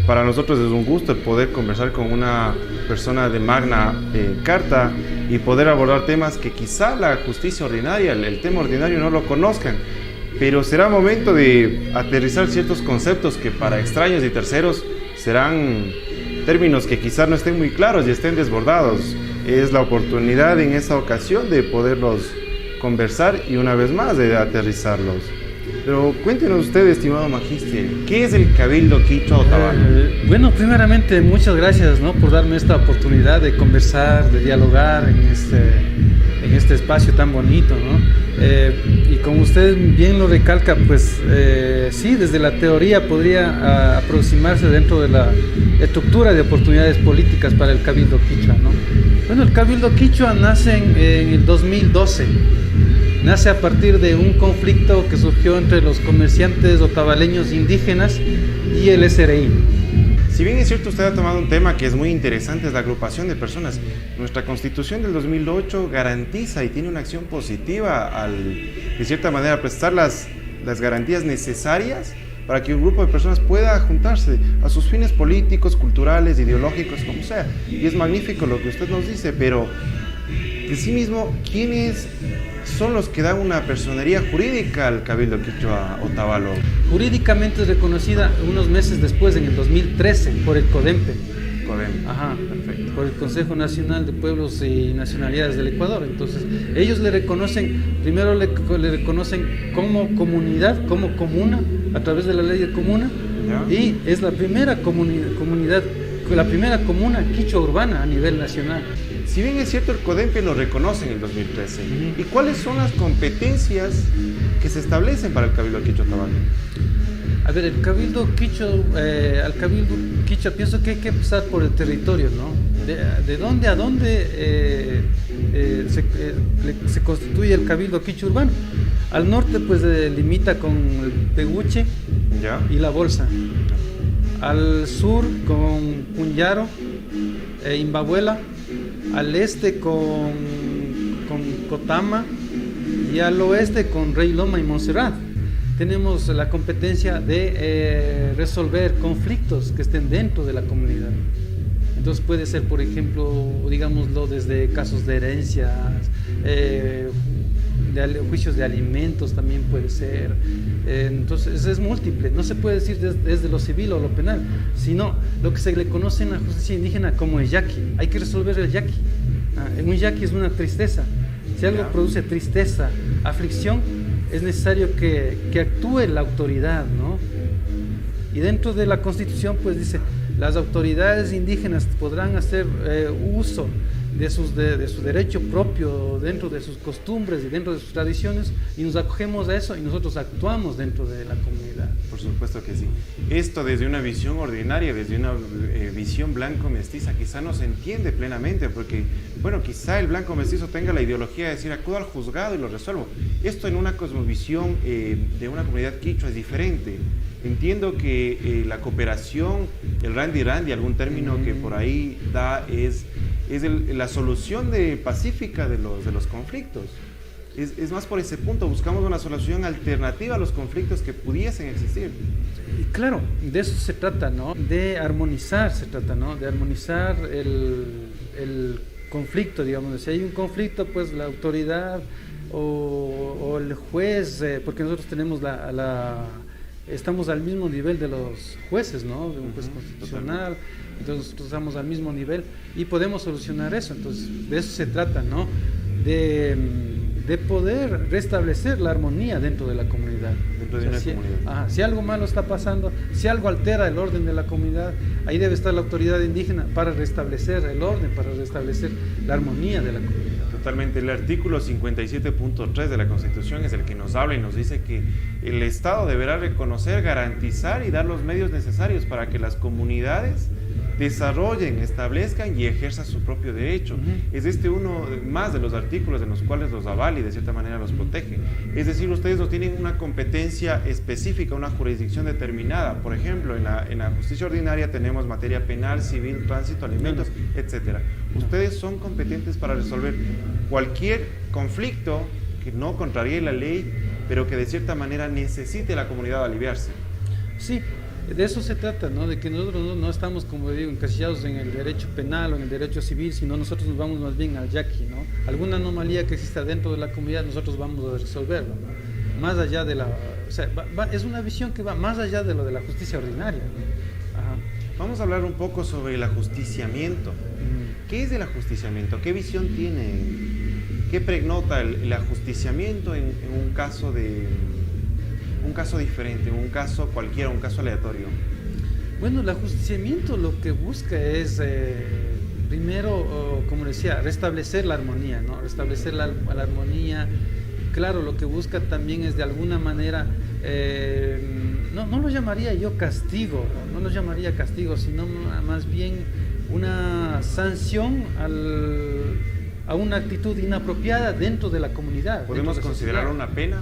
Para nosotros es un gusto el poder conversar con una persona de magna carta y poder abordar temas que quizá la justicia ordinaria, el tema ordinario no lo conozcan, pero será momento de aterrizar ciertos conceptos que para extraños y terceros serán términos que quizá no estén muy claros y estén desbordados. Es la oportunidad en esta ocasión de poderlos conversar y una vez más de aterrizarlos. Pero cuéntenos usted, estimado Magíster, ¿qué es el Cabildo Quichua Otavalo? Bueno, primeramente muchas gracias, ¿no?, por darme esta oportunidad de conversar, de dialogar en este espacio tan bonito, ¿no? Y como usted bien lo recalca, pues sí, desde la teoría podría aproximarse dentro de la estructura de oportunidades políticas para el Cabildo Quichua, ¿no? Bueno, el Cabildo Quichua nace en el 2012. Nace a partir de un conflicto que surgió entre los comerciantes otavaleños indígenas y el SRI. Si bien es cierto, usted ha tomado un tema que es muy interesante, es la agrupación de personas. Nuestra Constitución del 2008 garantiza y tiene una acción positiva al, de cierta manera, prestar las garantías necesarias para que un grupo de personas pueda juntarse a sus fines políticos, culturales, ideológicos, como sea. Y es magnífico lo que usted nos dice, pero de sí mismo, ¿quiénes son los que dan una personería jurídica al Cabildo Quichua Otavalo? Jurídicamente es reconocida unos meses después, en el 2013, por el CODEMPE. CODEMPE. Ajá, perfecto. Por el Consejo Nacional de Pueblos y Nacionalidades del Ecuador. Entonces, ellos le reconocen, primero le reconocen como comunidad, como comuna, a través de la ley de comuna, ¿ya? Y es la primera comunidad, la primera comuna quichua urbana a nivel nacional. Si bien es cierto, el CODEMPE lo reconoce en el 2013, ¿y cuáles son las competencias que se establecen para el Cabildo Quichua Otavalo? A ver, el Cabildo Quichua, al Cabildo Quichua pienso que hay que empezar por el territorio, ¿no? De dónde a dónde se constituye el Cabildo Quichua urbano. Al norte, pues limita con el Peguche, ¿ya?, y la Bolsa. Al sur con Punyaro, Imbabuela. Al este con Cotama y al oeste con Rey Loma y Montserrat. Tenemos la competencia de resolver conflictos que estén dentro de la comunidad. Entonces puede ser, por ejemplo, digámoslo, desde casos de herencias, juicios de alimentos también puede ser. Entonces es múltiple, no se puede decir desde lo civil o lo penal, sino lo que se le conoce en la justicia indígena como el yaqui. Hay que resolver el yaqui. Un yaqui es una tristeza. Si algo produce tristeza, aflicción, es necesario que actúe la autoridad, ¿no? Y dentro de la Constitución, pues dice, las autoridades indígenas podrán hacer uso de su derecho propio, dentro de sus costumbres y dentro de sus tradiciones, y nos acogemos a eso y nosotros actuamos dentro de la comunidad. Por supuesto que sí. Esto desde una visión ordinaria, desde una visión blanco-mestiza, quizá no se entiende plenamente, porque, bueno, quizá el blanco-mestizo tenga la ideología de decir, acudo al juzgado y lo resuelvo. Esto en una cosmovisión de una comunidad quichua es diferente. Entiendo que la cooperación, el randi-randi, algún término que por ahí da, es la solución pacífica de los conflictos. Es más por ese punto, buscamos una solución alternativa a los conflictos que pudiesen existir. Y claro, de eso se trata, ¿no? De armonizar se trata, ¿no? De armonizar el conflicto, digamos. Si hay un conflicto, pues la autoridad o el juez, porque nosotros tenemos estamos al mismo nivel de los jueces, ¿no? De un juez constitucional, entonces nosotros estamos al mismo nivel y podemos solucionar eso. Entonces, de eso se trata, ¿no? De poder restablecer la armonía dentro de la comunidad. Dentro de una comunidad. Si algo malo está pasando, si algo altera el orden de la comunidad, ahí debe estar la autoridad indígena para restablecer el orden, para restablecer la armonía de la comunidad. Totalmente. El artículo 57.3 de la Constitución es el que nos habla y nos dice que el Estado deberá reconocer, garantizar y dar los medios necesarios para que las comunidades desarrollen, establezcan y ejerzan su propio derecho. Es uno más de los artículos en los cuales los avala y de cierta manera los protege. Es decir, ustedes no tienen una competencia específica, una jurisdicción determinada. Por ejemplo, en la justicia ordinaria tenemos materia penal, civil, tránsito, alimentos, etc. Ustedes son competentes para resolver cualquier conflicto que no contraríe la ley, pero que de cierta manera necesite la comunidad aliviarse. Sí, De eso se trata, ¿no? De que nosotros no estamos, como digo, encasillados en el derecho penal o en el derecho civil, sino nosotros nos vamos más bien al yaqui, ¿no? Alguna anomalía que exista dentro de la comunidad, nosotros vamos a resolverlo, ¿no? Más allá de la... O sea, es una visión que va más allá de lo de la justicia ordinaria, ¿no? Ajá. Vamos a hablar un poco sobre el ajusticiamiento. ¿Qué es el ajusticiamiento? ¿Qué visión tiene? ¿Qué pregnota el ajusticiamiento en un caso diferente, un caso cualquiera, un caso aleatorio? Bueno, el ajusticiamiento lo que busca es, primero, como decía, restablecer la armonía, ¿no? Restablecer la armonía. Claro, lo que busca también es de alguna manera, no lo llamaría yo castigo, no lo llamaría castigo, sino más bien una sanción a una actitud inapropiada dentro de la comunidad. ¿Podemos considerar una pena?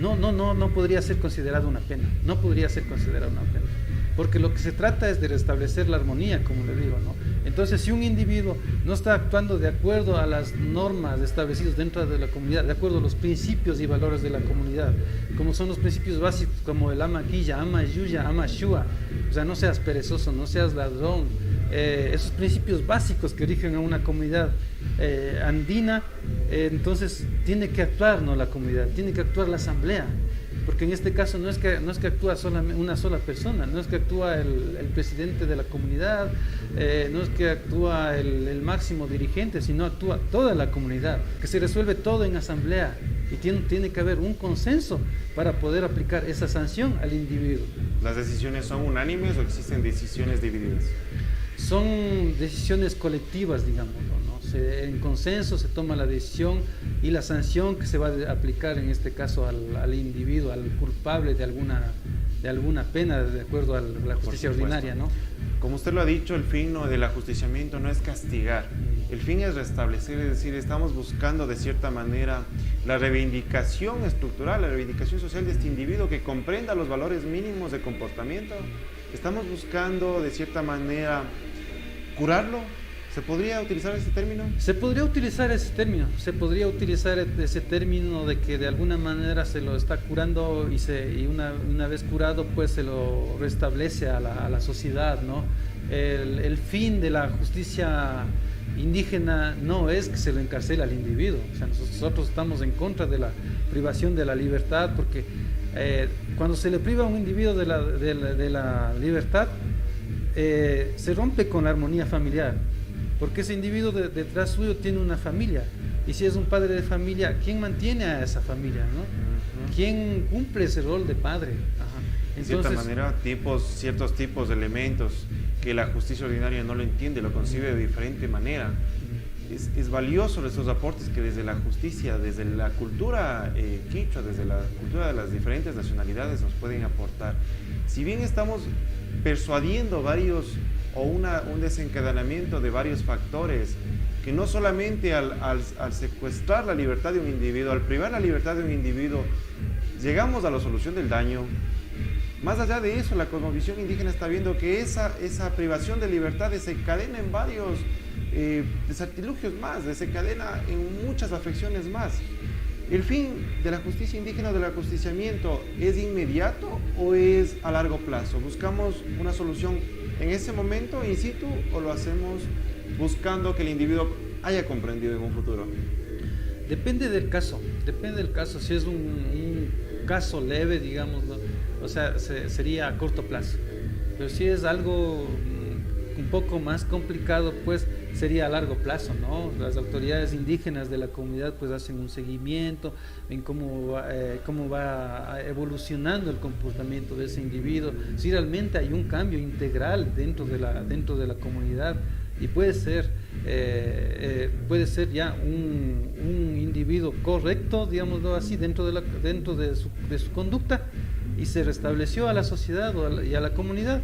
No podría ser considerado una pena, no podría ser considerado una pena, porque lo que se trata es de restablecer la armonía, como le digo, ¿no? Entonces, si un individuo no está actuando de acuerdo a las normas establecidas dentro de la comunidad, de acuerdo a los principios y valores de la comunidad, como son los principios básicos como el ama quilla, ama yuya, ama shua, o sea, no seas perezoso, no seas ladrón, esos principios básicos que rigen a una comunidad andina, entonces tiene que actuar, ¿no?, la comunidad, tiene que actuar la asamblea, porque en este caso no es que actúa solamente una sola persona, no es que actúa el presidente de la comunidad, no es que actúa el máximo dirigente, sino actúa toda la comunidad, que se resuelve todo en asamblea y tiene que haber un consenso para poder aplicar esa sanción al individuo. ¿Las decisiones son unánimes o existen decisiones divididas? Son decisiones colectivas, digamos, ¿no? En consenso se toma la decisión y la sanción que se va a aplicar en este caso al individuo, al culpable de alguna pena, de acuerdo a la justicia ordinaria, ¿no? Como usted lo ha dicho, el fin del ajusticiamiento no es castigar, el fin es restablecer, es decir, estamos buscando de cierta manera la reivindicación estructural, la reivindicación social de este individuo que comprenda los valores mínimos de comportamiento. Estamos buscando de cierta manera curarlo. ¿Se podría utilizar ese término? Se podría utilizar ese término de que de alguna manera se lo está curando y una vez curado pues se lo restablece a la sociedad, ¿no? El fin de la justicia indígena no es que se lo encarcele al individuo, o sea, nosotros estamos en contra de la privación de la libertad, porque cuando se le priva a un individuo de la libertad, se rompe con la armonía familiar, porque ese individuo detrás suyo tiene una familia, y si es un padre de familia, ¿quién mantiene a esa familia, no? Uh-huh. ¿Quién cumple ese rol de padre? Ajá. Entonces, de cierta manera, ciertos tipos de elementos que la justicia ordinaria no lo entiende, lo concibe de diferente manera. Es valioso esos aportes que desde la justicia, desde la cultura quichua, desde la cultura de las diferentes nacionalidades nos pueden aportar. Si bien estamos persuadiendo un desencadenamiento de varios factores, que no solamente al secuestrar la libertad de un individuo, al privar la libertad de un individuo, llegamos a la solución del daño. Más allá de eso, la cosmovisión indígena está viendo que esa privación de libertad desencadena en varios desartilugios más, desencadena en muchas afecciones más. ¿El fin de la justicia indígena o del ajusticiamiento es inmediato o es a largo plazo? ¿Buscamos una solución en ese momento, in situ, o lo hacemos buscando que el individuo haya comprendido en un futuro? Depende del caso. Si es un caso leve, digamos, ¿no? O sea, sería a corto plazo. Pero si es algo un poco más complicado, pues sería a largo plazo, ¿no? Las autoridades indígenas de la comunidad pues hacen un seguimiento, ven cómo va evolucionando el comportamiento de ese individuo, si realmente hay un cambio integral dentro de la comunidad, y puede ser ya un individuo correcto, digámoslo así, dentro de su conducta, y se restableció a la sociedad y a la comunidad.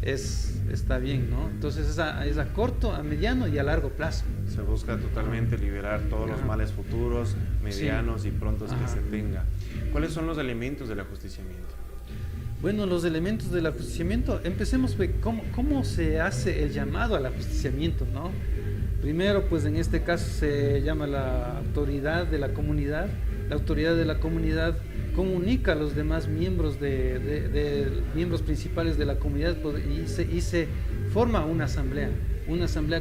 Está bien, ¿no? Entonces es a corto, a mediano y a largo plazo. Se busca totalmente liberar todos los males futuros, medianos y prontos que se tenga. ¿Cuáles son los elementos del ajusticiamiento? Bueno, los elementos del ajusticiamiento, empecemos por cómo se hace el llamado al ajusticiamiento, ¿no? Primero, pues en este caso se llama la autoridad de la comunidad, la autoridad de la comunidad comunica a los demás miembros miembros principales de la comunidad y se forma una asamblea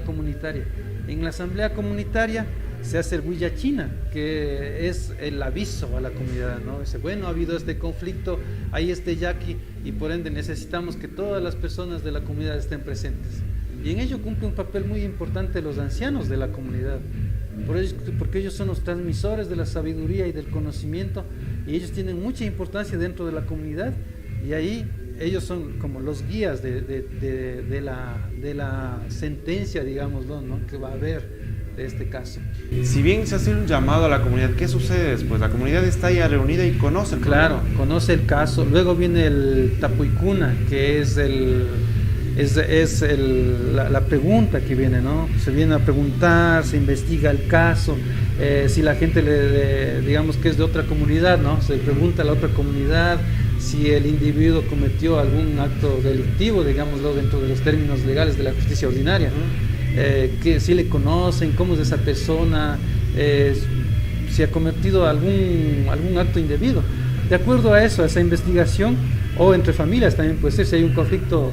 comunitaria. En la asamblea comunitaria se hace el huillachina, que es el aviso a la comunidad, ¿no? Dice, bueno, ha habido este conflicto, hay este yaqui, y por ende necesitamos que todas las personas de la comunidad estén presentes. Y en ello cumple un papel muy importante los ancianos de la comunidad, porque ellos son los transmisores de la sabiduría y del conocimiento, y ellos tienen mucha importancia dentro de la comunidad, y ahí ellos son como los guías de la sentencia, digámoslo, ¿no? Que va a haber de este caso. Si bien se hace un llamado a la comunidad, ¿qué sucede después? La comunidad está ya reunida y conoce el problema. Claro, conoce el caso. Luego viene el tapuicuna, que es la pregunta que viene, ¿no? Se viene a preguntar, se investiga el caso. Si la gente digamos que es de otra comunidad, ¿no? Se pregunta a la otra comunidad si el individuo cometió algún acto delictivo, digámoslo, dentro de los términos legales de la justicia ordinaria. Que si le conocen, cómo es esa persona, si ha cometido algún acto indebido. De acuerdo a eso, a esa investigación, o entre familias también puede ser, si hay un conflicto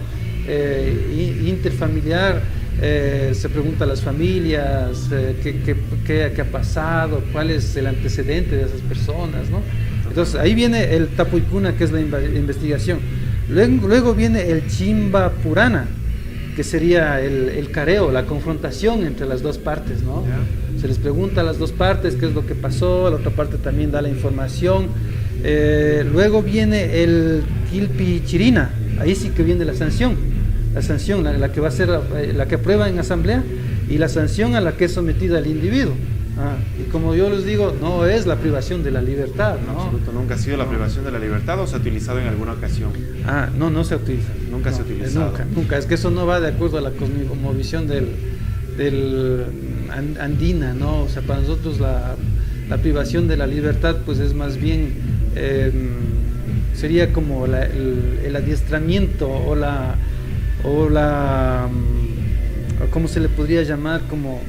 interfamiliar, se pregunta a las familias qué ha pasado, cuál es el antecedente de esas personas, ¿no? Entonces ahí viene el tapuicuna, que es la investigación. Luego viene el chimba purana, que sería el careo, la confrontación entre las dos partes, ¿no? Se les pregunta a las dos partes qué es lo que pasó, la otra parte también da la información. Luego viene el quilpi chirina, ahí sí que viene la sanción, la que va a ser la que aprueba en asamblea, y la sanción a la que es sometida el individuo. Y como yo les digo, no es la privación de la libertad, ¿no? En absoluto, nunca ha sido la privación de la libertad, ¿o se ha utilizado en alguna ocasión? No se utiliza. Nunca se ha utilizado. Nunca. Es que eso no va de acuerdo a la cosmovisión del andina, ¿no? O sea, para nosotros la privación de la libertad, pues es más bien, sería como el adiestramiento o ¿cómo se le podría llamar? Como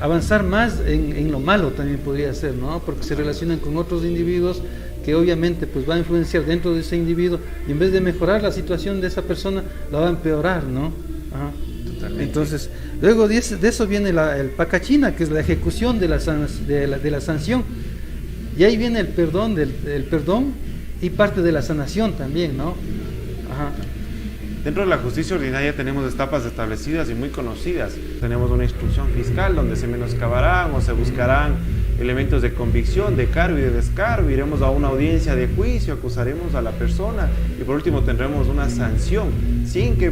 avanzar más en lo malo también podría ser, ¿no? Porque se relacionan con otros individuos que obviamente pues va a influenciar dentro de ese individuo, y en vez de mejorar la situación de esa persona, la va a empeorar, ¿no? Entonces, luego de eso viene el pacachina, que es la ejecución de la sanción, y ahí viene el perdón, el perdón y parte de la sanación también, ¿no? Dentro de la justicia ordinaria tenemos etapas establecidas y muy conocidas. Tenemos una instrucción fiscal donde se menoscabarán o se buscarán elementos de convicción, de cargo y de descargo. Iremos a una audiencia de juicio, acusaremos a la persona y por último tendremos una sanción, sin que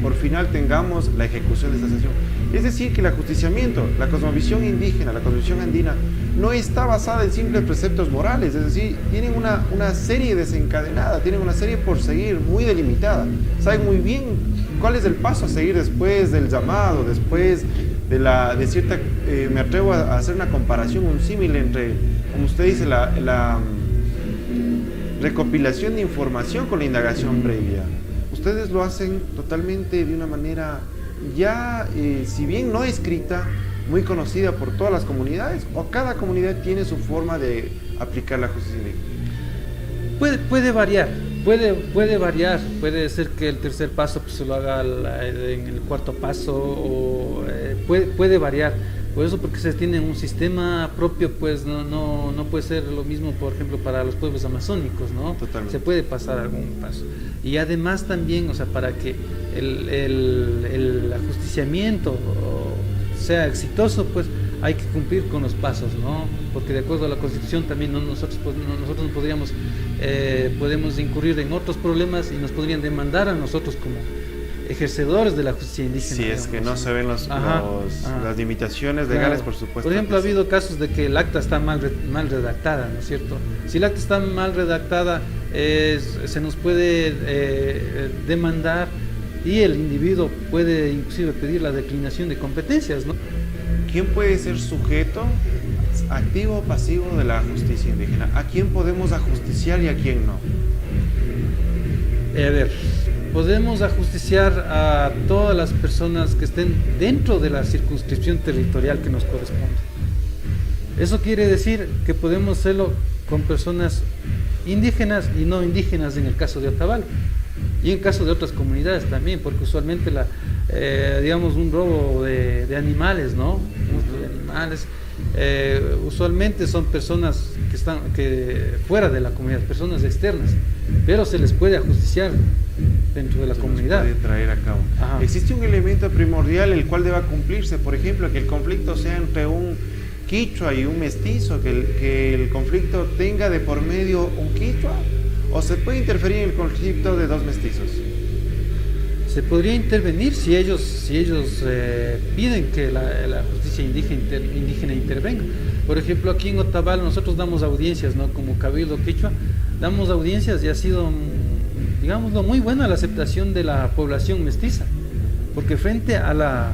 por final tengamos la ejecución de esa sanción. Es decir, que el ajusticiamiento, la cosmovisión indígena, la cosmovisión andina, no está basada en simples preceptos morales, es decir, tienen una serie desencadenada, tienen una serie por seguir muy delimitada. Saben muy bien cuál es el paso a seguir después del llamado, después de cierta, me atrevo a hacer una comparación, un símil entre, como usted dice, la recopilación de información con la indagación previa. Ustedes lo hacen totalmente de una manera ya, si bien no escrita, muy conocida por todas las comunidades, o cada comunidad tiene su forma de aplicar la justicia indígena. Puede variar, puede ser que el tercer paso pues, se lo haga en el cuarto paso, o puede variar. Por eso, porque se tiene un sistema propio, pues no puede ser lo mismo, por ejemplo, para los pueblos amazónicos, ¿no? Totalmente. Se puede pasar algún paso. Y además también, o sea, para que el ajusticiamiento sea exitoso, pues hay que cumplir con los pasos, ¿no? Porque de acuerdo a la Constitución también nosotros no podemos incurrir en otros problemas y nos podrían demandar a nosotros como ejercedores de la justicia indígena. Si es que no se ven las limitaciones legales, claro. por supuesto. Por ejemplo, ha habido casos de que el acta está mal redactada, ¿no es cierto? Si el acta está mal redactada, se nos puede demandar, y el individuo puede inclusive pedir la declinación de competencias, ¿no? ¿Quién puede ser sujeto activo o pasivo de la justicia indígena? ¿A quién podemos ajusticiar y a quién no? A ver, podemos ajusticiar a todas las personas que estén dentro de la circunscripción territorial que nos corresponde. Eso quiere decir que podemos hacerlo con personas indígenas y no indígenas en el caso de Otavalo. Y en caso de otras comunidades también, porque usualmente digamos un robo de animales, ¿no? De animales, usualmente son personas que están fuera de la comunidad, personas externas, pero se les puede ajusticiar dentro de la comunidad. Se puede traer a cabo. Ajá. Existe un elemento primordial el cual deba cumplirse, por ejemplo, que el conflicto sea entre un quichua y un mestizo, que el conflicto tenga de por medio un quichua, o se puede interferir en el conflicto de dos mestizos. Se podría intervenir si ellos piden que la justicia indígena intervenga. Por ejemplo, aquí en Otavalo nosotros damos audiencias, ¿no? Como Cabildo Quichua, damos audiencias y ha sido, digámoslo, muy buena la aceptación de la población mestiza, porque frente a la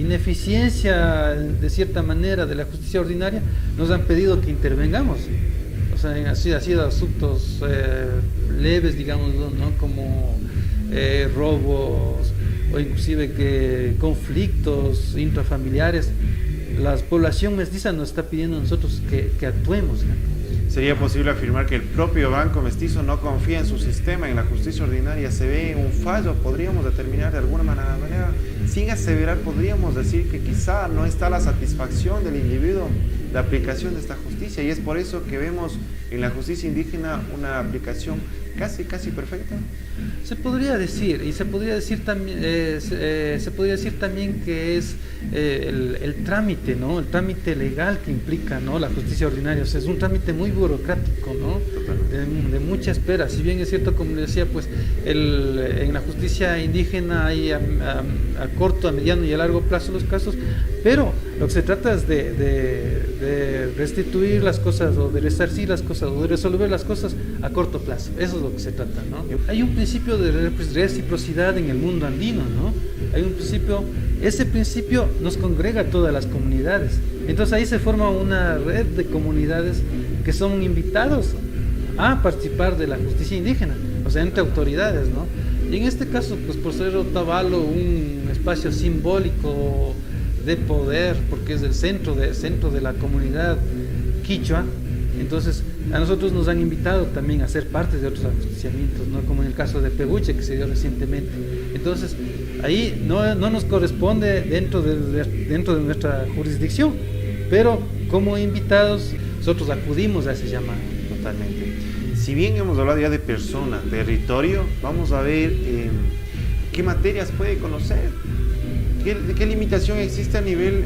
ineficiencia, de cierta manera, de la justicia ordinaria, nos han pedido que intervengamos. O sea, han sido asuntos leves, digamos, ¿no? Como robos o inclusive conflictos intrafamiliares. La población mestiza nos está pidiendo a nosotros que actuemos. ¿Sería posible afirmar que el propio Banco Mestizo no confía en su sistema, en la justicia ordinaria? ¿Se ve un fallo? ¿Podríamos determinar de alguna manera, sin aseverar, podríamos decir que quizá no está la satisfacción del individuo de aplicación de esta justicia? Y es por eso que vemos en la justicia indígena una aplicación casi perfecta. Se podría decir, y se podría decir también que es el trámite, ¿no? El trámite legal que implica, ¿no? La justicia ordinaria. O sea, es un trámite muy burocrático, ¿no? De mucha espera. Si bien es cierto, como le decía, pues en la justicia indígena hay a corto, a mediano y a largo plazo los casos, pero lo que se trata es de restituir las cosas, o de resarcir las cosas, o de resolver las cosas a corto plazo. Eso es lo que se trata, ¿no? Hay un principio de reciprocidad en el mundo andino, ¿no? Hay un principio, ese principio nos congrega a todas las comunidades. Entonces ahí se forma una red de comunidades que son invitados a participar de la justicia indígena, o sea, entre autoridades, ¿no? Y en este caso, pues por ser Otavalo un espacio simbólico de poder, porque es el centro de la comunidad quichua, entonces a nosotros nos han invitado también a ser parte de otros ajusticiamientos, ¿no? Como en el caso de Peguche, que se dio recientemente. Entonces ahí no nos corresponde dentro de nuestra jurisdicción, pero como invitados nosotros acudimos a ese llamado. Totalmente. Si bien hemos hablado ya de persona, territorio, vamos a ver qué materias puede conocer, qué limitación existe a nivel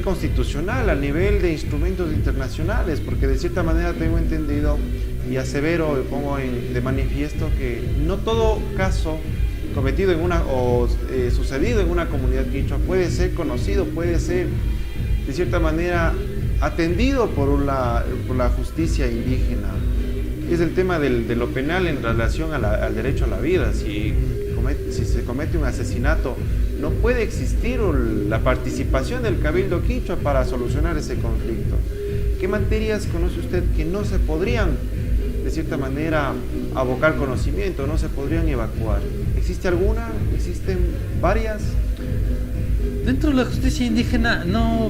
constitucional, a nivel de instrumentos internacionales, porque de cierta manera tengo entendido y asevero, pongo de manifiesto que no todo caso cometido sucedido en una comunidad quichua puede ser conocido, puede ser de cierta manera atendido por la justicia indígena. Es el tema de lo penal en relación al derecho a la vida. Si se comete un asesinato, no puede existir la participación del Cabildo Quichua para solucionar ese conflicto. ¿Qué materias conoce usted que no se podrían, de cierta manera, abocar conocimiento, no se podrían evacuar? ¿Existe alguna? ¿Existen varias? Dentro de la justicia indígena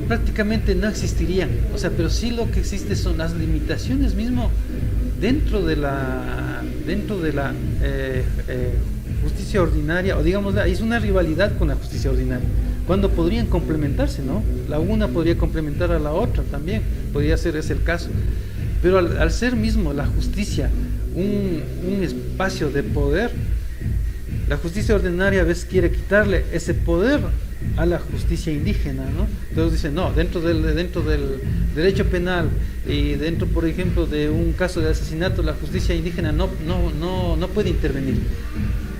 prácticamente no existirían, o sea, pero sí lo que existe son las limitaciones mismo dentro de la justicia ordinaria, o digamos, es una rivalidad con la justicia ordinaria, cuando podrían complementarse, ¿no? La una podría complementar a la otra también, podría ser ese el caso, pero al ser mismo la justicia un espacio de poder, la justicia ordinaria a veces quiere quitarle ese poder a la justicia indígena, ¿no? Entonces dicen, no, dentro del derecho penal y dentro, por ejemplo, de un caso de asesinato, la justicia indígena no puede intervenir,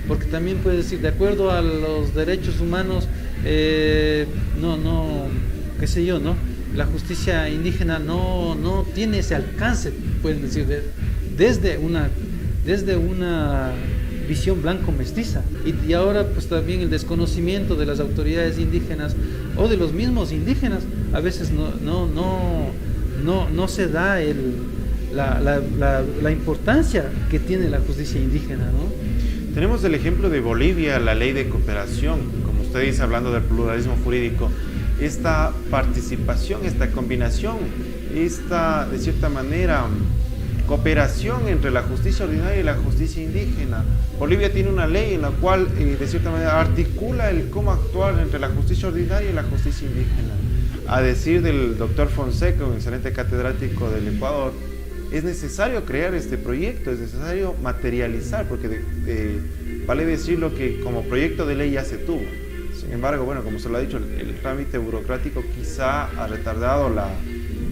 porque también puede decir, de acuerdo a los derechos humanos, qué sé yo, ¿no? La justicia indígena no tiene ese alcance, pueden decir, desde una visión blanco-mestiza, y ahora pues también el desconocimiento de las autoridades indígenas o de los mismos indígenas, a veces no se da la importancia que tiene la justicia indígena, ¿no? Tenemos el ejemplo de Bolivia, la ley de cooperación, como usted dice, hablando del pluralismo jurídico. esta participación, esta combinación, esta, de cierta manera, cooperación entre la justicia ordinaria y la justicia indígena. Bolivia tiene una ley en la cual, de cierta manera, articula el cómo actuar entre la justicia ordinaria y la justicia indígena. A decir del doctor Fonseca, un excelente catedrático del Ecuador, es necesario crear este proyecto, es necesario materializar, porque vale decirlo que como proyecto de ley ya se tuvo. Sin embargo, bueno, como se lo ha dicho, el trámite burocrático quizá ha retardado la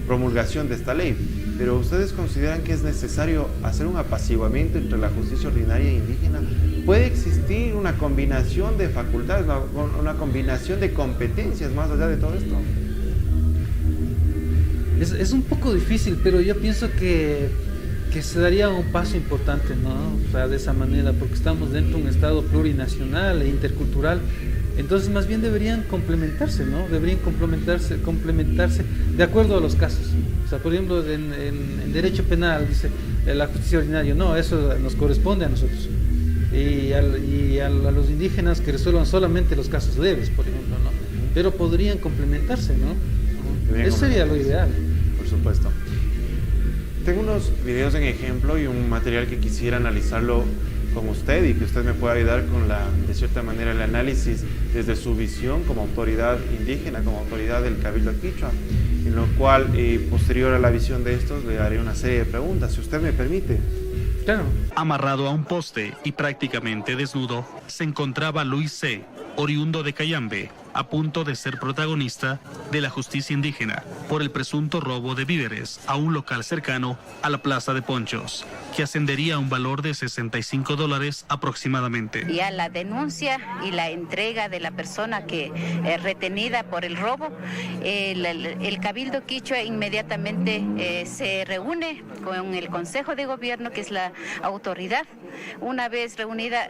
promulgación de esta ley. Pero ¿ustedes consideran que es necesario hacer un apaciguamiento entre la justicia ordinaria e indígena? ¿Puede existir una combinación de facultades, una combinación de competencias más allá de todo esto? Es un poco difícil, pero yo pienso que se daría un paso importante, ¿no? O sea, de esa manera, porque estamos dentro de un Estado plurinacional e intercultural. Entonces, más bien deberían complementarse, ¿no? Deberían complementarse de acuerdo a los casos. O sea, por ejemplo, en derecho penal dice la justicia ordinaria, no, eso nos corresponde a nosotros. Y a los indígenas que resuelvan solamente los casos leves, por ejemplo, ¿no? Pero podrían complementarse, ¿no? Eso sería lo ideal. Por supuesto. Tengo unos videos en ejemplo y un material que quisiera analizarlo con usted y que usted me pueda ayudar con de cierta manera, el análisis desde su visión como autoridad indígena, como autoridad del Cabildo Quichua, en lo cual, posterior a la visión de estos, le haré una serie de preguntas, si usted me permite. Claro. Amarrado a un poste y prácticamente desnudo, se encontraba Luis C., oriundo de Cayambe, a punto de ser protagonista de la justicia indígena por el presunto robo de víveres a un local cercano a la Plaza de Ponchos, que ascendería a un valor de $65 aproximadamente. Ya la denuncia y la entrega de la persona que retenida por el robo, el Cabildo Quichua inmediatamente se reúne con el Consejo de Gobierno, que es la autoridad. Una vez reunida,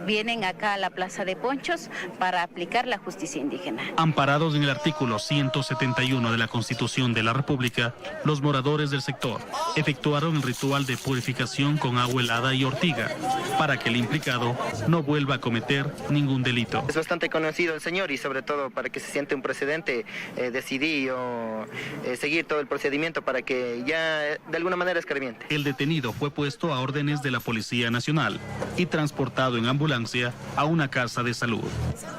vienen acá a la Plaza de Ponchos para aplicar la justicia indígena. Amparados en el artículo 171 de la Constitución de la República, los moradores del sector efectuaron el ritual de purificación con agua helada y ortiga para que el implicado no vuelva a cometer ningún delito. Es bastante conocido el señor y sobre todo para que se siente un precedente, decidí seguir todo el procedimiento para que ya de alguna manera escarmiente. El detenido fue puesto a órdenes de la Policía Nacional y transportado en ambulancia a una casa de salud,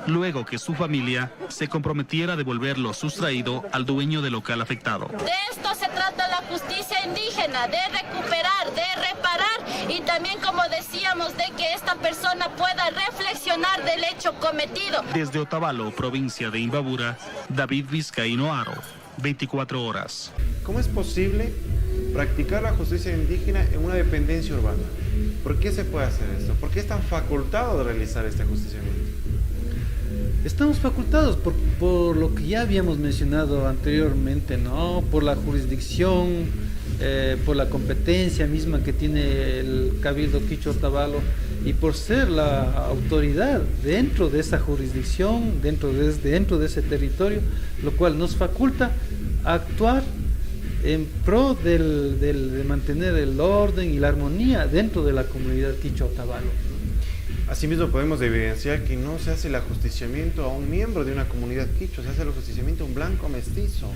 luego que su familia se comprometiera a devolver lo sustraído al dueño del local afectado. De esto se trata la justicia indígena, de recuperar, de reparar y también, como decíamos, de que esta persona pueda reflexionar del hecho cometido. Desde Otavalo, provincia de Imbabura, David Vizcaíno Aro, 24 horas. ¿Cómo es posible practicar la justicia indígena en una dependencia urbana? ¿Por qué se puede hacer esto? ¿Por qué están facultados de realizar este ajusticiamiento? Estamos facultados por lo que ya habíamos mencionado anteriormente, ¿no? Por la jurisdicción, por la competencia misma que tiene el Cabildo Quichua Otavalo y por ser la autoridad dentro de esa jurisdicción, dentro de ese territorio, lo cual nos faculta a actuar en pro de mantener el orden y la armonía dentro de la comunidad Quichua Otavalo. Asimismo podemos evidenciar que no se hace el ajusticiamiento a un miembro de una comunidad quichua, se hace el ajusticiamiento a un blanco mestizo.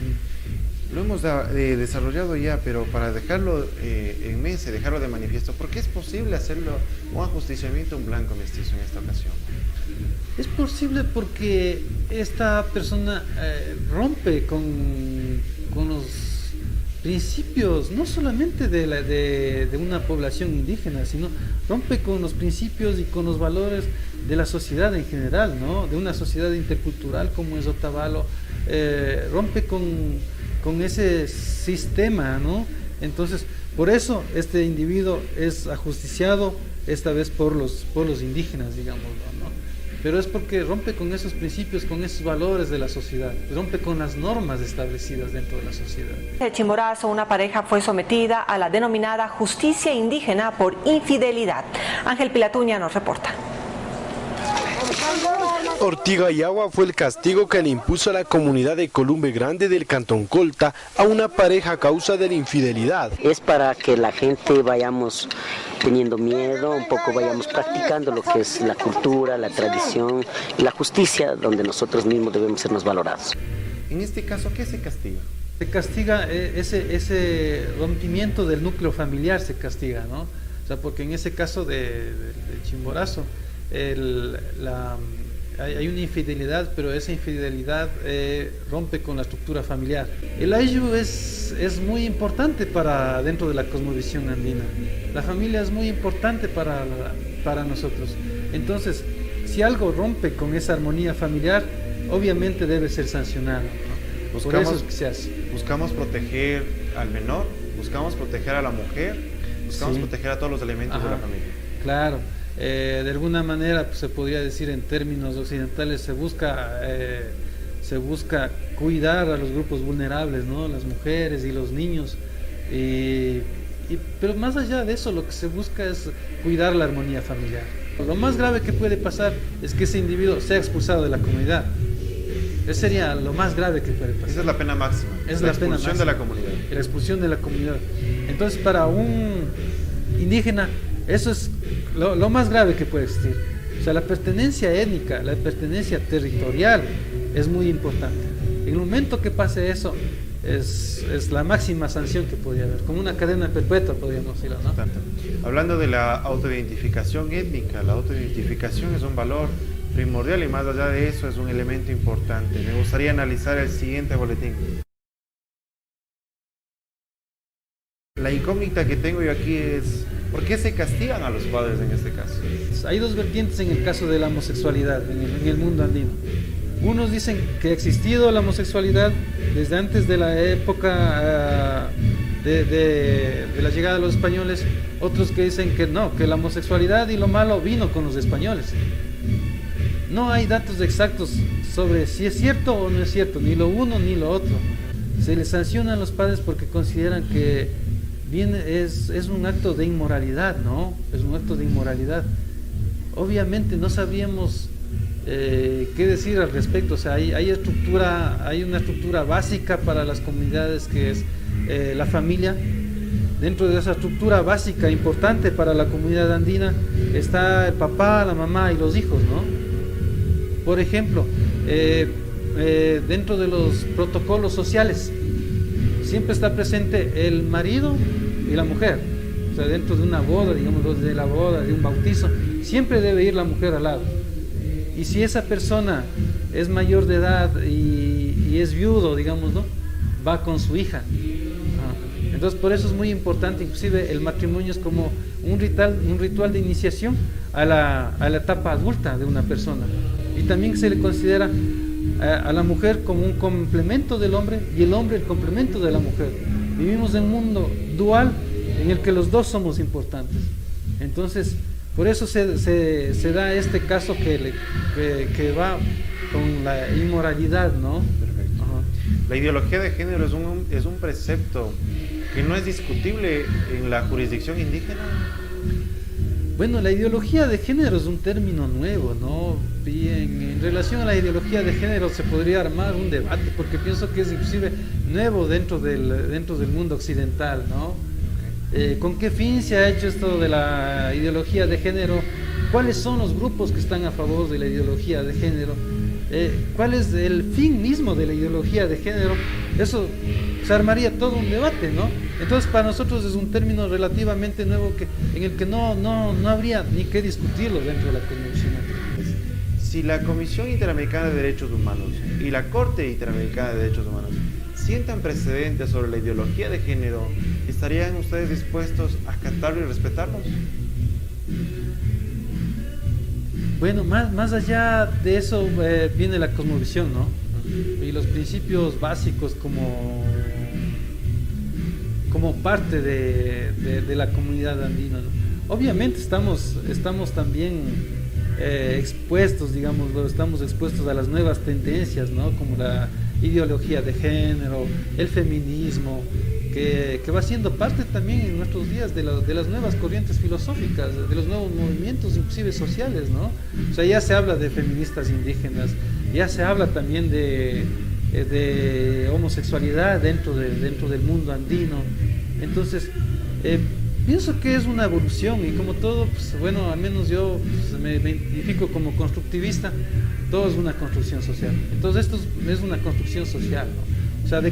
Lo hemos desarrollado ya, pero para dejarlo en mesa, dejarlo de manifiesto, ¿por qué es posible hacerlo un ajusticiamiento a un blanco mestizo en esta ocasión? Es posible porque esta persona rompe con los principios no solamente de una población indígena, sino rompe con los principios y con los valores de la sociedad en general, ¿no? De una sociedad intercultural como es Otavalo, rompe con ese sistema, ¿no? Entonces, por eso este individuo es ajusticiado esta vez por los indígenas, digamos, ¿no? Pero es porque rompe con esos principios, con esos valores de la sociedad, rompe con las normas establecidas dentro de la sociedad. En Chimborazo, una pareja fue sometida a la denominada justicia indígena por infidelidad. Ángel Pilatuña nos reporta. Ortiga y agua fue el castigo que le impuso a la comunidad de Columbe Grande del Cantón Colta a una pareja a causa de la infidelidad. Es para que la gente vayamos teniendo miedo, un poco vayamos practicando lo que es la cultura, la tradición y la justicia, donde nosotros mismos debemos sernos valorados. En este caso, ¿qué se castiga? Se castiga ese rompimiento del núcleo familiar, se castiga, ¿no? O sea, porque en ese caso del Chimborazo, hay una infidelidad, pero esa infidelidad rompe con la estructura familiar. El ayllu es muy importante dentro de la cosmovisión andina. La familia es muy importante para nosotros. Entonces, si algo rompe con esa armonía familiar, obviamente debe ser sancionado, ¿no? Por eso es que se hace. Buscamos proteger al menor, buscamos proteger a la mujer, buscamos proteger a todos los elementos de la familia. Claro. De alguna manera, pues, se podría decir en términos occidentales, se busca cuidar a los grupos vulnerables, ¿no? Las mujeres y los niños, pero más allá de eso, lo que se busca es cuidar la armonía familiar. Lo más grave que puede pasar es que ese individuo sea expulsado de la comunidad. Eso sería lo más grave que puede pasar. Esa es la pena máxima. Es la expulsión de la comunidad. La expulsión de la comunidad. Entonces, para un indígena, eso es lo más grave que puede existir. O sea, la pertenencia étnica, la pertenencia territorial es muy importante. En el momento que pase eso, es la máxima sanción que podría haber, como una cadena perpetua, podríamos decirlo, ¿no? Hablando de la autoidentificación étnica, la autoidentificación es un valor primordial y más allá de eso es un elemento importante. Me gustaría analizar el siguiente boletín. La incógnita que tengo yo aquí es, ¿por qué se castigan a los padres en este caso? Hay dos vertientes en el caso de la homosexualidad en el mundo andino. Unos dicen que ha existido la homosexualidad desde antes de la época de la llegada de los españoles, otros que dicen que no, que la homosexualidad y lo malo vino con los españoles. No hay datos exactos sobre si es cierto o no es cierto, ni lo uno ni lo otro. Se les sanciona a los padres porque consideran que es un acto de inmoralidad, ¿no? Es un acto de inmoralidad. Obviamente no sabíamos qué decir al respecto. O sea, hay una estructura básica para las comunidades que es la familia. Dentro de esa estructura básica importante para la comunidad andina está el papá, la mamá y los hijos, ¿no? Por ejemplo, dentro de los protocolos sociales siempre está presente el marido y la mujer. O sea, dentro de una boda, digamos, de la boda, de un bautizo, siempre debe ir la mujer al lado. Y si esa persona es mayor de edad y es viudo, digamos, ¿no?, va con su hija. Entonces, por eso es muy importante, inclusive el matrimonio es como un ritual de iniciación a la etapa adulta de una persona. Y también se le considera a la mujer como un complemento del hombre y el hombre el complemento de la mujer. Vivimos en un mundo dual en el que los dos somos importantes. Entonces, por eso se da este caso que va con la inmoralidad, ¿no? Perfecto. La ideología de género es un precepto que no es discutible en la jurisdicción indígena. Bueno, la ideología de género es un término nuevo, ¿no? Y en relación a la ideología de género se podría armar un debate, porque pienso que es inclusive nuevo dentro del mundo occidental, ¿no? ¿Con qué fin se ha hecho esto de la ideología de género? ¿Cuáles son los grupos que están a favor de la ideología de género? ¿Cuál es el fin mismo de la ideología de género? Eso se armaría todo un debate, ¿no? Entonces, para nosotros es un término relativamente nuevo en el que no habría ni que discutirlo dentro de la Constitución. Si la Comisión Interamericana de Derechos Humanos y la Corte Interamericana de Derechos Humanos sientan precedentes sobre la ideología de género, ¿estarían ustedes dispuestos a acatarlo y respetarlos? Bueno, más allá de eso viene la cosmovisión, ¿no? Y los principios básicos como parte de la comunidad andina, ¿no? Obviamente estamos también expuestos, estamos expuestos a las nuevas tendencias, ¿no? Como la ideología de género, el feminismo, que va siendo parte también en nuestros días de las nuevas corrientes filosóficas, de los nuevos movimientos inclusive sociales, ¿no? O sea, ya se habla de feministas indígenas, ya se habla también de homosexualidad dentro del mundo andino. Entonces, Pienso que es una evolución y como todo, pues, bueno, al menos yo pues, me identifico como constructivista, todo es una construcción social. Entonces esto es una construcción social, ¿no? O sea, de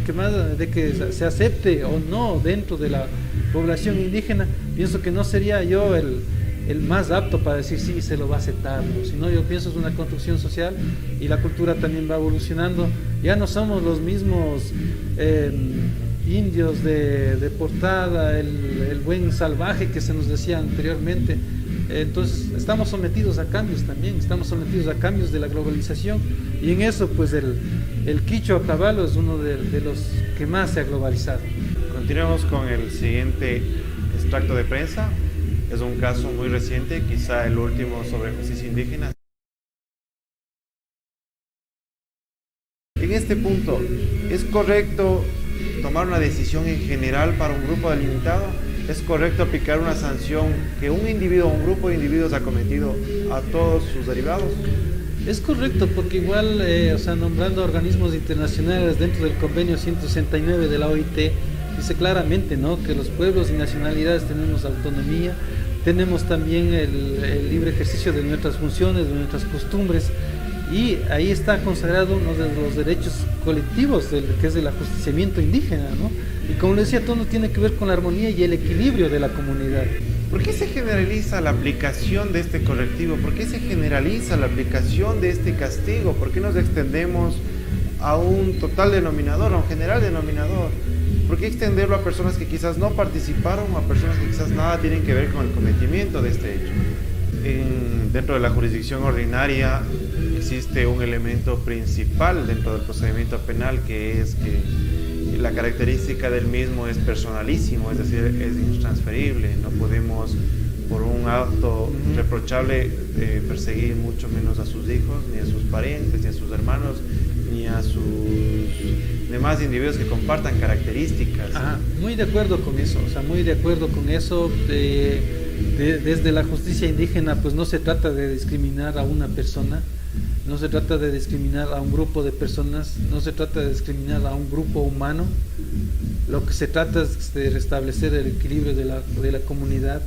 que se acepte o no dentro de la población indígena, pienso que no sería yo el más apto para decir sí, se lo va a aceptar, ¿no? Sino yo pienso es una construcción social y la cultura también va evolucionando. Ya no somos los mismos indios de portada, el buen salvaje que se nos decía anteriormente. Entonces estamos sometidos a cambios también, estamos sometidos a cambios de la globalización y en eso pues el quichua a caballo es uno de los que más se ha globalizado. Continuamos con el siguiente extracto de prensa. Es un caso muy reciente, quizá el último sobre justicia indígena. En este punto, ¿es correcto tomar una decisión en general para un grupo delimitado? ¿Es correcto aplicar una sanción que un individuo o un grupo de individuos ha cometido a todos sus derivados? Es correcto, porque igual, nombrando organismos internacionales dentro del convenio 169 de la OIT, dice claramente, ¿no?, que los pueblos y nacionalidades tenemos autonomía, tenemos también el libre ejercicio de nuestras funciones, de nuestras costumbres, y ahí está consagrado uno de los derechos colectivos, que es el ajusticiamiento indígena, ¿no? Y como le decía, todo tiene que ver con la armonía y el equilibrio de la comunidad. ¿Por qué se generaliza la aplicación de este correctivo? ¿Por qué se generaliza la aplicación de este castigo? ¿Por qué nos extendemos a un total denominador, a un general denominador? ¿Por qué extenderlo a personas que quizás no participaron o a personas que quizás nada tienen que ver con el cometimiento de este hecho? Dentro de la jurisdicción ordinaria existe un elemento principal dentro del procedimiento penal, que es que la característica del mismo es personalísimo, es decir, es intransferible. No podemos, por un acto reprochable, perseguir mucho menos a sus hijos, ni a sus parientes, ni a sus hermanos, ni a sus demás individuos que compartan características. Muy de acuerdo con eso, muy de acuerdo con eso. Desde la justicia indígena, pues no se trata de discriminar a una persona, no se trata de discriminar a un grupo de personas, no se trata de discriminar a un grupo humano. Lo que se trata es de restablecer el equilibrio de la comunidad.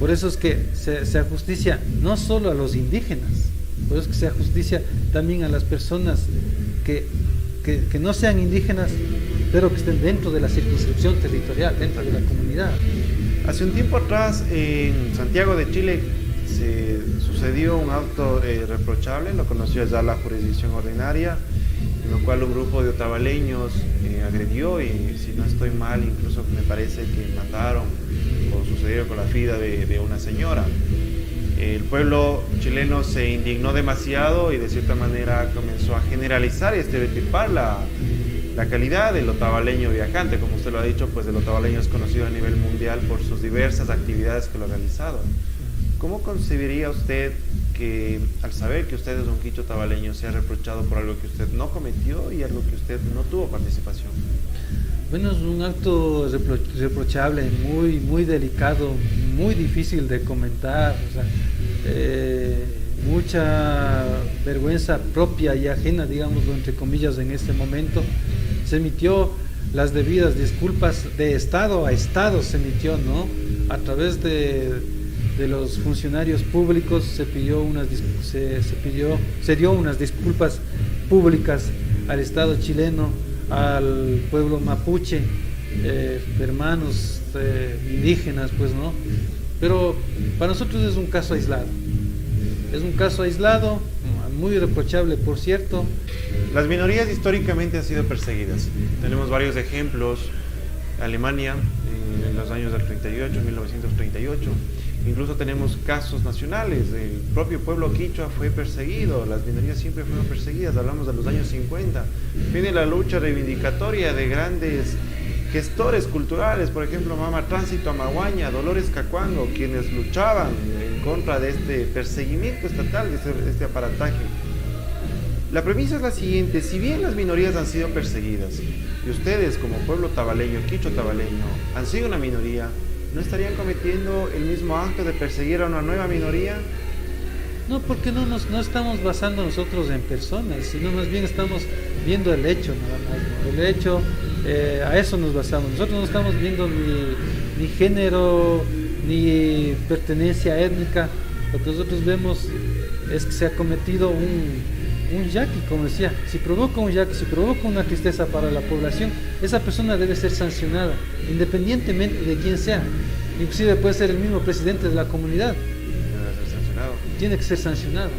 Por eso es que se ajusticia no solo a los indígenas, por eso es que se ajusticia también a las personas que no sean indígenas, pero que estén dentro de la circunscripción territorial, dentro de la comunidad. Hace un tiempo atrás, en Santiago de Chile, se sucedió un acto reprochable, lo conoció ya la jurisdicción ordinaria, en lo cual un grupo de otavaleños agredió y, si no estoy mal, incluso me parece que mataron o sucedió con la vida de una señora. El pueblo chileno se indignó demasiado y de cierta manera comenzó a generalizar y estereotipar la calidad del otavaleño viajante. Como usted lo ha dicho, pues el otavaleño es conocido a nivel mundial por sus diversas actividades que lo ha realizado. ¿Cómo concebiría usted que, al saber que usted es un quichua otavaleño, sea reprochado por algo que usted no cometió y algo que usted no tuvo participación? Bueno, es un acto reprochable, muy, muy delicado, muy difícil de comentar, mucha vergüenza propia y ajena, digámoslo entre comillas, en este momento. Se emitió las debidas disculpas de Estado a Estado, se emitió, ¿no? A través de los funcionarios públicos se dio unas disculpas públicas al Estado chileno, al pueblo mapuche, hermanos indígenas, pues, ¿no? Pero para nosotros es un caso aislado. Es un caso aislado, muy reprochable, por cierto. Las minorías históricamente han sido perseguidas. Tenemos varios ejemplos. Alemania, en los años del 38, 1938. Incluso tenemos casos nacionales. El propio pueblo quichua fue perseguido. Las minorías siempre fueron perseguidas. Hablamos de los años 50. Viene la lucha reivindicatoria de grandes gestores culturales, por ejemplo, Mama Tránsito Amaguaña, Dolores Cacuango, quienes luchaban en contra de este perseguimiento estatal, de este aparataje. La premisa es la siguiente: si bien las minorías han sido perseguidas y ustedes como pueblo tabaleño, quichua tabaleño, han sido una minoría, ¿no estarían cometiendo el mismo acto de perseguir a una nueva minoría? No, porque no estamos basando nosotros en personas, sino más bien estamos viendo el hecho nada más, ¿no? El hecho, a eso nos basamos. Nosotros no estamos viendo ni género, ni pertenencia étnica. Lo que nosotros vemos es que se ha cometido un yaqui, como decía. Si provoca un yaqui, si provoca una tristeza para la población, esa persona debe ser sancionada, independientemente de quién sea. Inclusive puede ser el mismo presidente de la comunidad. Tiene que ser sancionado.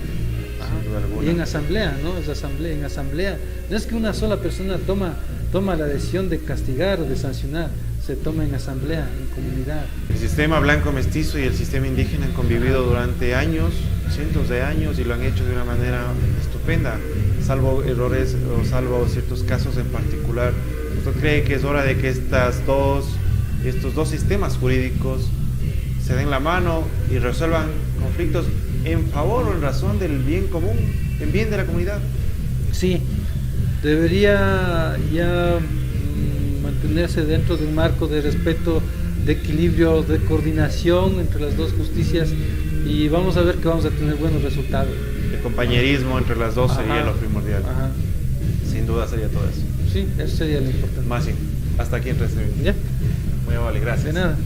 Y en asamblea, ¿no? En asamblea. No es que una sola persona toma la decisión de castigar o de sancionar, se toma en asamblea, en comunidad. El sistema blanco mestizo y el sistema indígena han convivido durante años, cientos de años, y lo han hecho de una manera estupenda, salvo errores o salvo ciertos casos en particular. ¿Usted cree que es hora de que estos dos sistemas jurídicos se den la mano y resuelvan conflictos en favor o en razón del bien común, en bien de la comunidad? Sí, debería ya mantenerse dentro de un marco de respeto, de equilibrio, de coordinación entre las dos justicias, y vamos a ver que vamos a tener buenos resultados. El compañerismo entre las dos sería lo primordial. Ajá. Sin duda sería todo eso. Sí, eso sería lo importante. Más bien, hasta aquí en Recién. ¿Ya? Muy amable, gracias. De nada.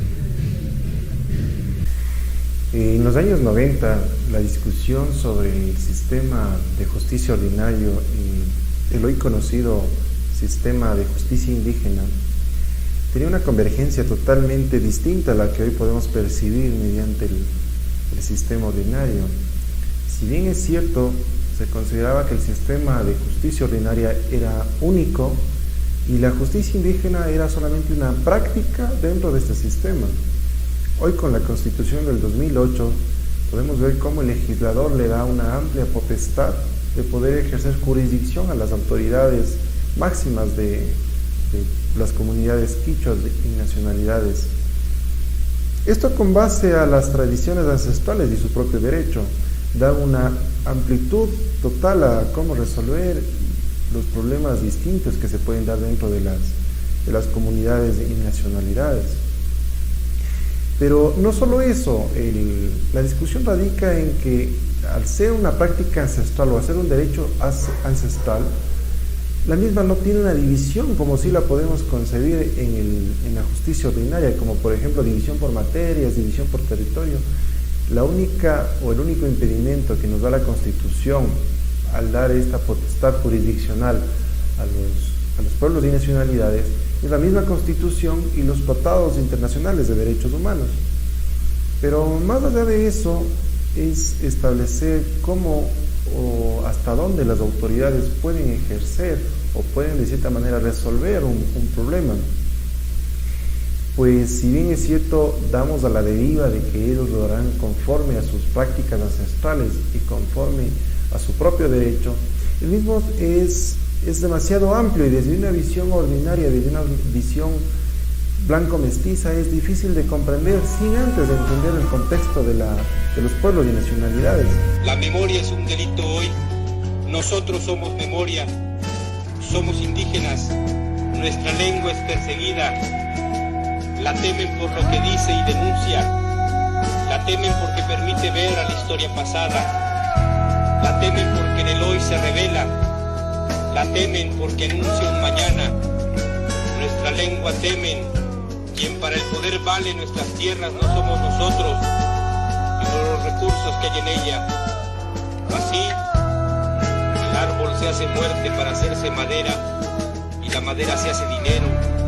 En los años 90, la discusión sobre el sistema de justicia ordinario y el hoy conocido sistema de justicia indígena tenía una convergencia totalmente distinta a la que hoy podemos percibir mediante el sistema ordinario. Si bien es cierto, se consideraba que el sistema de justicia ordinaria era único y la justicia indígena era solamente una práctica dentro de este sistema. Hoy, con la Constitución del 2008, podemos ver cómo el legislador le da una amplia potestad de poder ejercer jurisdicción a las autoridades máximas de las comunidades quichuas y nacionalidades. Esto con base a las tradiciones ancestrales y su propio derecho, da una amplitud total a cómo resolver los problemas distintos que se pueden dar dentro de las comunidades y nacionalidades. Pero no solo eso, la discusión radica en que al ser una práctica ancestral o hacer un derecho ancestral, la misma no tiene una división como si la podemos concebir en la justicia ordinaria, como por ejemplo división por materias, división por territorio. La única o el único impedimento que nos da la Constitución al dar esta potestad jurisdiccional a los pueblos y nacionalidades es la misma Constitución y los tratados internacionales de derechos humanos. Pero más allá de eso es establecer cómo o hasta dónde las autoridades pueden ejercer o pueden de cierta manera resolver un problema. Pues si bien es cierto, damos a la deriva de que ellos lo harán conforme a sus prácticas ancestrales y conforme a su propio derecho, el mismo es demasiado amplio y desde una visión ordinaria, desde una visión blanco-mestiza, es difícil de comprender sin antes de entender el contexto de los pueblos y nacionalidades. La memoria es un delito hoy. Nosotros somos memoria, somos indígenas, nuestra lengua es perseguida. La temen por lo que dice y denuncia, la temen porque permite ver a la historia pasada, la temen porque en el hoy se revela, la temen porque enuncia un mañana. Nuestra lengua temen, quien para el poder vale nuestras tierras no somos nosotros, sino los recursos que hay en ella. Así, el árbol se hace muerte para hacerse madera, y la madera se hace dinero.